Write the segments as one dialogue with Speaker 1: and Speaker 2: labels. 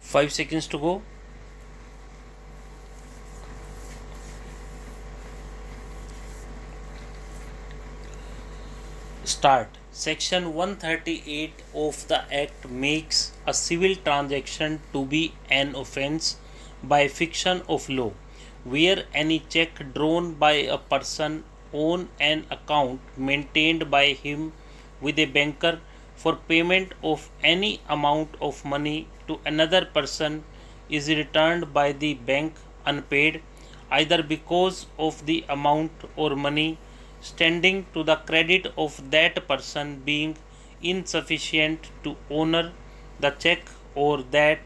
Speaker 1: 5 seconds to go. Start. Section 138 of the Act makes a civil transaction to be an offence by fiction of law, where any check drawn by a person on an account maintained by him with a banker for payment of any amount of money to another person is returned by the bank unpaid, either because of the amount or money standing to the credit of that person being insufficient to honor the check, or that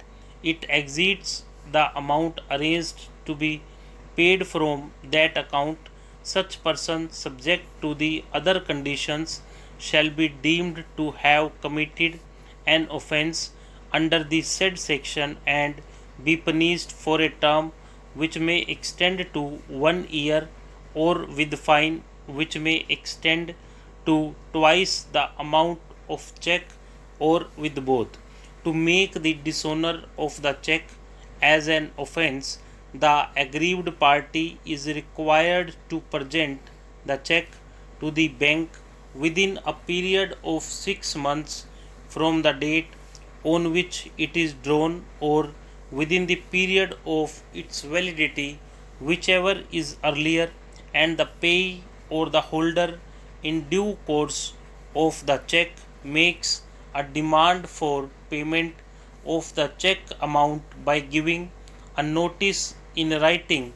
Speaker 1: it exceeds the amount arranged to be paid from that account. Such person, subject to the other conditions, shall be deemed to have committed an offence under the said section and be punished for a term which may extend to 1 year, or with fine which may extend to twice the amount of check, or with both. To make the dishonor of the check as an offence, the aggrieved party is required to present the check to the bank within a period of 6 months from the date on which it is drawn, or within the period of its validity, whichever is earlier, and the payee or the holder in due course of the check makes a demand for payment of the check amount by giving a notice in writing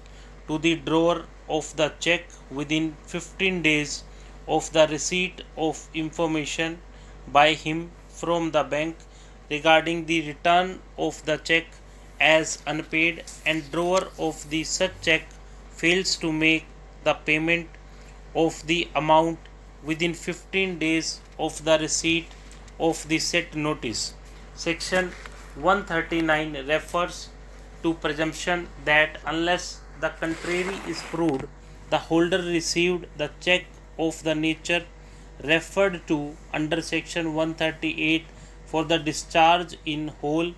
Speaker 1: to the drawer of the check within 15 days of the receipt of information by him from the bank regarding the return of the check as unpaid, and drawer of the such check fails to make the payment of the amount within 15 days of the receipt of the said notice. Section 139 refers to presumption that unless the contrary is proved, the holder received the check of the nature referred to under section 138 for the discharge in whole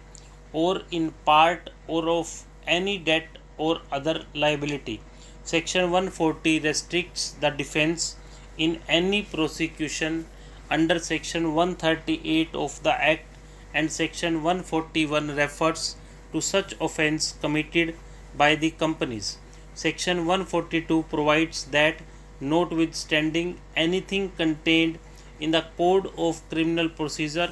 Speaker 1: or in part or of any debt or other liability. Section 140 restricts the defense in any prosecution under section 138 of the Act, and section 141 refers to such offence committed by the companies. Section 142 provides that notwithstanding anything contained in the Code of Criminal Procedure,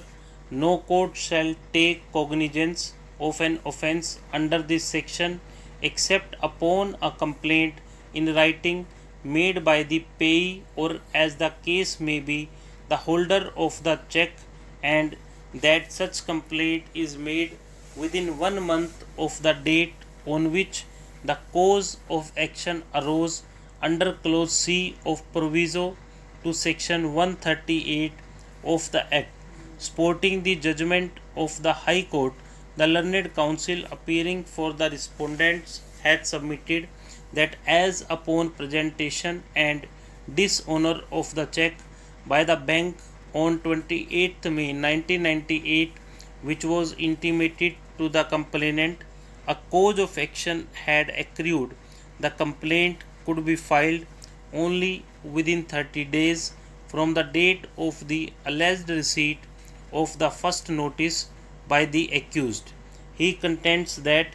Speaker 1: no court shall take cognizance of an offence under this section except upon a complaint in writing made by the payee, or as the case may be, the holder of the check, and that such complaint is made within 1 month of the date on which the cause of action arose under clause C of proviso to section 138 of the Act. Supporting the judgment of the High Court, the learned counsel appearing for the respondents had submitted that as upon presentation and dishonor of the check by the bank on 28th May 1998, which was intimated to the complainant, a cause of action had accrued. The complaint could be filed only within 30 days from the date of the alleged receipt of the first notice by the accused. He contends that,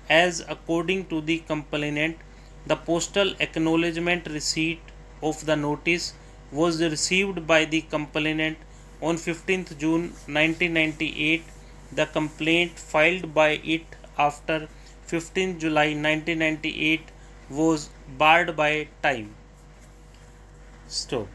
Speaker 1: as according to the complainant, the postal acknowledgement receipt of the notice was received by the complainant on 15th June 1998, the complaint filed by it after 15th July 1998 was barred by time. Stop.